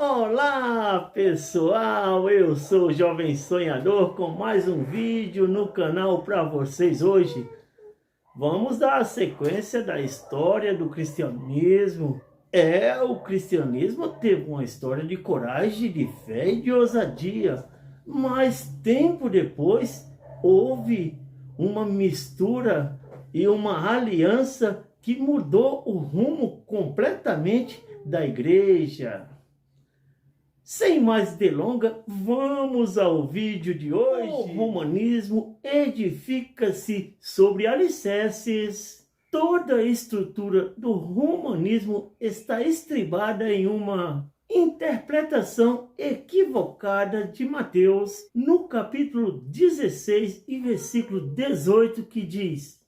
Olá pessoal, eu sou o Jovem Sonhador com mais um vídeo no canal para vocês hoje. Vamos dar a sequência da história do cristianismo. O cristianismo teve uma história de coragem, de fé e de ousadia, mas tempo depois houve uma mistura e uma aliança que mudou o rumo completamente da igreja. Sem mais delongas, vamos ao vídeo de hoje. O romanismo edifica-se sobre alicerces. Toda a estrutura do romanismo está estribada em uma interpretação equivocada de Mateus, no capítulo 16 e versículo 18, que diz: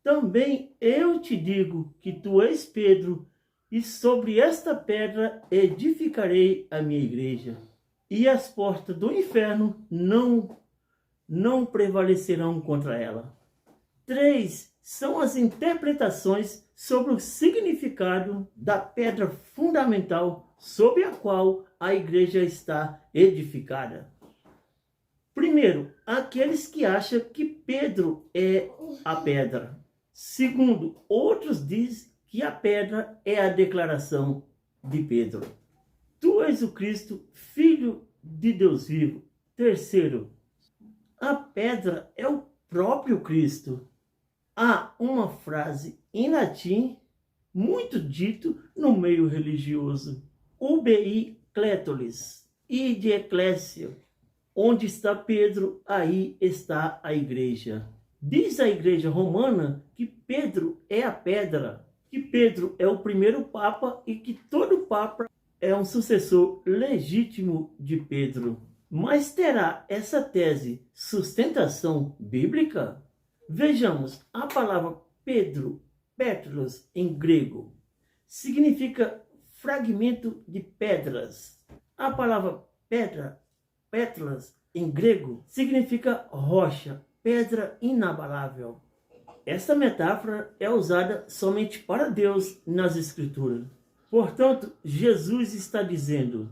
Também eu te digo que tu és Pedro, e sobre esta pedra edificarei a minha igreja, e as portas do inferno não prevalecerão contra ela. 3 são as interpretações sobre o significado da pedra fundamental sobre a qual a igreja está edificada. Primeiro, aqueles que acham que Pedro é a pedra. Segundo, outros dizem que a pedra é a declaração de Pedro: Tu és o Cristo, Filho de Deus vivo. Terceiro, a pedra é o próprio Cristo. Há uma frase em latim muito dito no meio religioso: Ubi cletolis, id ecclesia. Onde está Pedro, aí está a igreja. Diz a igreja romana que Pedro é a pedra, que Pedro é o primeiro papa e que todo papa é um sucessor legítimo de Pedro. Mas terá essa tese sustentação bíblica? Vejamos, a palavra Pedro, Petros em grego, significa fragmento de pedras. A palavra pedra, Petros em grego, significa rocha, pedra inabalável. Esta metáfora é usada somente para Deus nas Escrituras. Portanto, Jesus está dizendo: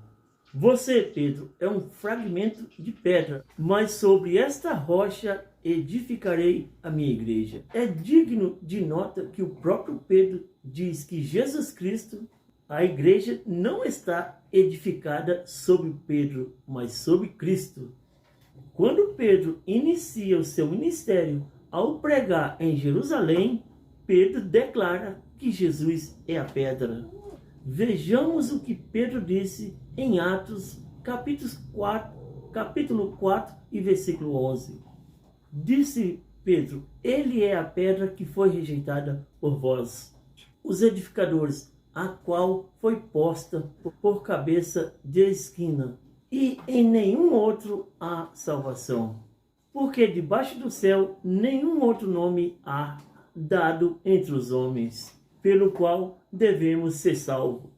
Você, Pedro, é um fragmento de pedra, mas sobre esta rocha edificarei a minha igreja. É digno de nota que o próprio Pedro diz que Jesus Cristo, a igreja, não está edificada sobre Pedro, mas sobre Cristo. Quando Pedro inicia o seu ministério, ao pregar em Jerusalém, Pedro declara que Jesus é a pedra. Vejamos o que Pedro disse em Atos, capítulo 4 e versículo 11. Disse Pedro: Ele é a pedra que foi rejeitada por vós, os edificadores, a qual foi posta por cabeça de esquina, e em nenhum outro há salvação. Porque debaixo do céu nenhum outro nome há dado entre os homens, pelo qual devemos ser salvos.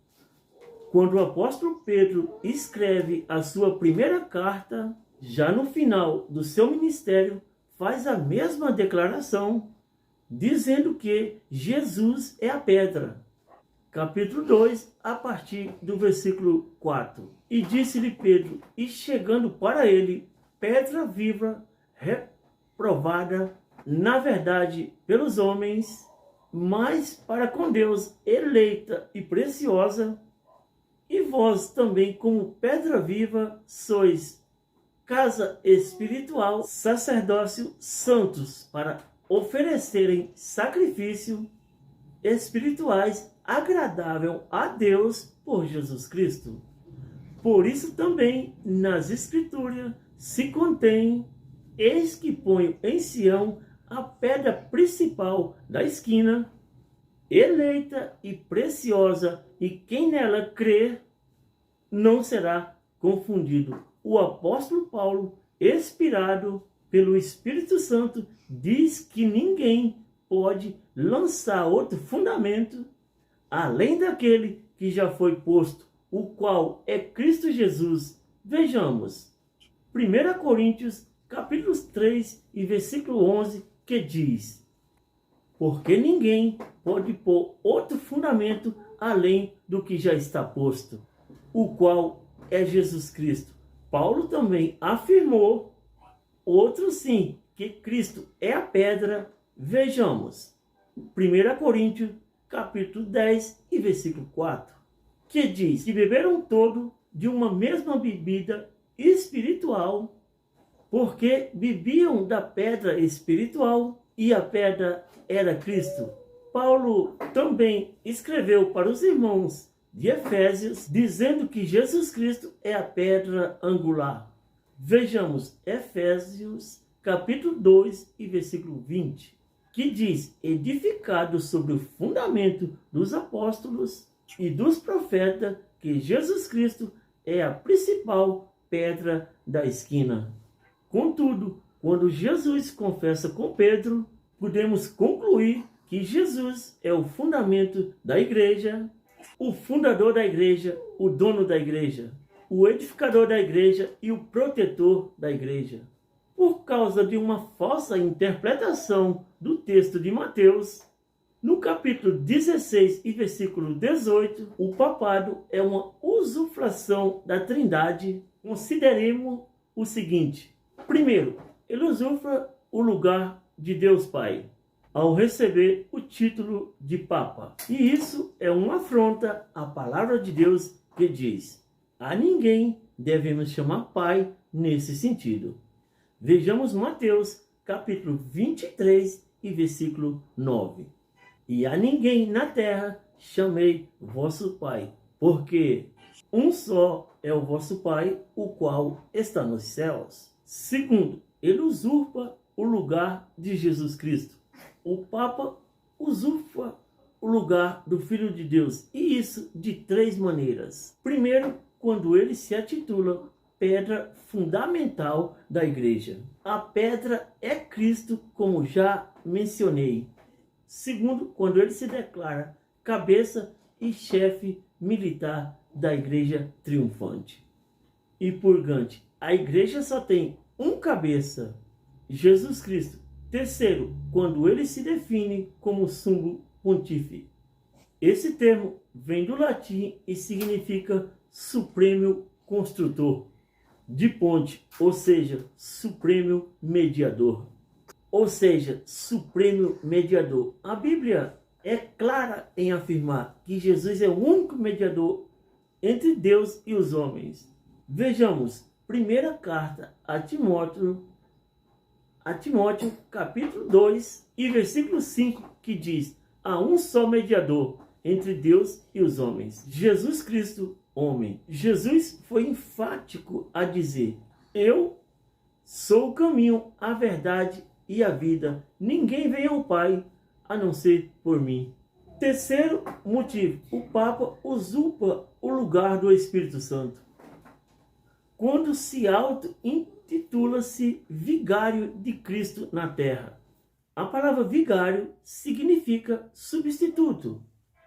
Quando o apóstolo Pedro escreve a sua primeira carta, já no final do seu ministério, faz a mesma declaração, dizendo que Jesus é a pedra. Capítulo 2, a partir do versículo 4. E disse-lhe Pedro, e chegando para ele, pedra viva, reprovada, na verdade, pelos homens, mas para com Deus, eleita e preciosa, e vós também, como pedra viva, sois casa espiritual, sacerdócio santos, para oferecerem sacrifício espirituais agradável a Deus por Jesus Cristo. Por isso também nas Escrituras se contém: Eis que ponho em Sião a pedra principal da esquina, eleita e preciosa, e quem nela crer não será confundido. O apóstolo Paulo, inspirado pelo Espírito Santo, diz que ninguém pode lançar outro fundamento além daquele que já foi posto, o qual é Cristo Jesus. Vejamos 1 Coríntios capítulo 3 e versículo 11, que diz: Porque ninguém pode pôr outro fundamento além do que já está posto, o qual é Jesus Cristo. Paulo também afirmou, outro sim, que Cristo é a pedra. Vejamos, 1 Coríntios, capítulo 10 e versículo 4, que diz que beberam todo de uma mesma bebida espiritual, porque bebiam da pedra espiritual e a pedra era Cristo. Paulo também escreveu para os irmãos de Efésios, dizendo que Jesus Cristo é a pedra angular. Vejamos Efésios capítulo 2 e versículo 20, que diz: edificado sobre o fundamento dos apóstolos e dos profetas, que Jesus Cristo é a principal pedra da esquina. Contudo, quando Jesus confessa com Pedro, podemos concluir que Jesus é o fundamento da igreja, o fundador da igreja, o dono da igreja, o edificador da igreja e o protetor da igreja. Por causa de uma falsa interpretação do texto de Mateus, no capítulo 16 e versículo 18, o papado é uma usurpação da Trindade. Consideremos o seguinte: primeiro, ele usurpa o lugar de Deus Pai ao receber o título de Papa. E isso é uma afronta à palavra de Deus, que diz: a ninguém devemos chamar Pai nesse sentido. Vejamos Mateus capítulo 23 e versículo 9. E a ninguém na terra chamei vosso Pai, porque um só é o vosso Pai, o qual está nos céus. Segundo, ele usurpa o lugar de Jesus Cristo. O Papa usurpa o lugar do Filho de Deus, e isso de três maneiras. Primeiro, quando ele se intitula pedra fundamental da igreja. A pedra é Cristo, como já mencionei. Segundo, quando ele se declara cabeça e chefe militar da igreja triunfante e purgante. A igreja só tem um cabeça, Jesus Cristo. Terceiro, quando ele se define como sumo pontífice. Esse termo vem do latim e significa supremo construtor de ponte, ou seja, supremo mediador. Ou seja, supremo mediador. A Bíblia é clara em afirmar que Jesus é o único mediador entre Deus e os homens. Vejamos, primeira carta a Timóteo, capítulo 2 e versículo 5, que diz: há um só mediador entre Deus e os homens, Jesus Cristo, homem. Jesus foi enfático a dizer: eu sou o caminho, a verdade e a vida. Ninguém vem ao Pai a não ser por mim. Terceiro motivo, o Papa usurpa o lugar do Espírito Santo quando se auto-intitula-se vigário de Cristo na terra. A palavra vigário significa substituto.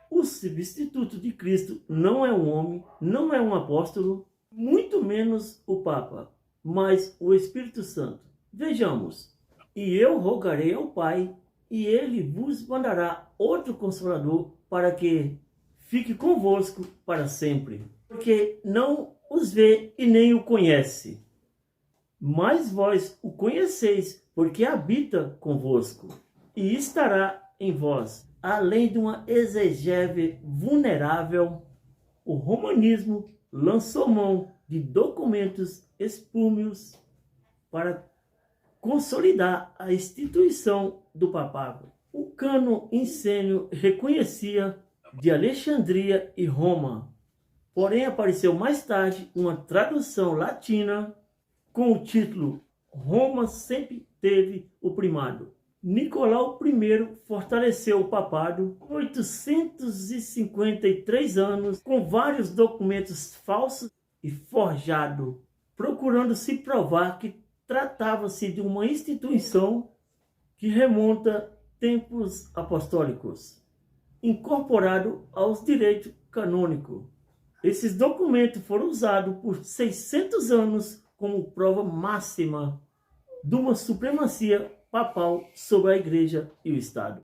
O substituto de Cristo não é um homem, não é um apóstolo, muito menos o Papa, mas o Espírito Santo. Vejamos: e eu rogarei ao Pai, e ele vos mandará outro Consolador, para que fique convosco para sempre. Porque não os vê e nem o conhece, mas vós o conheceis, porque habita convosco e estará em vós. Além de uma exegese vulnerável, o romanismo lançou mão de documentos espúrios para consolidar a instituição do papado. O cânon incênio reconhecia de Alexandria e Roma, porém apareceu mais tarde uma tradução latina com o título Roma sempre teve o primado. Nicolau I fortaleceu o papado em 853 anos com vários documentos falsos e forjados, procurando se provar que tratava-se de uma instituição que remonta tempos apostólicos, incorporado aos direitos canônicos. Esses documentos foram usados por 600 anos como prova máxima de uma supremacia papal sobre a igreja e o Estado.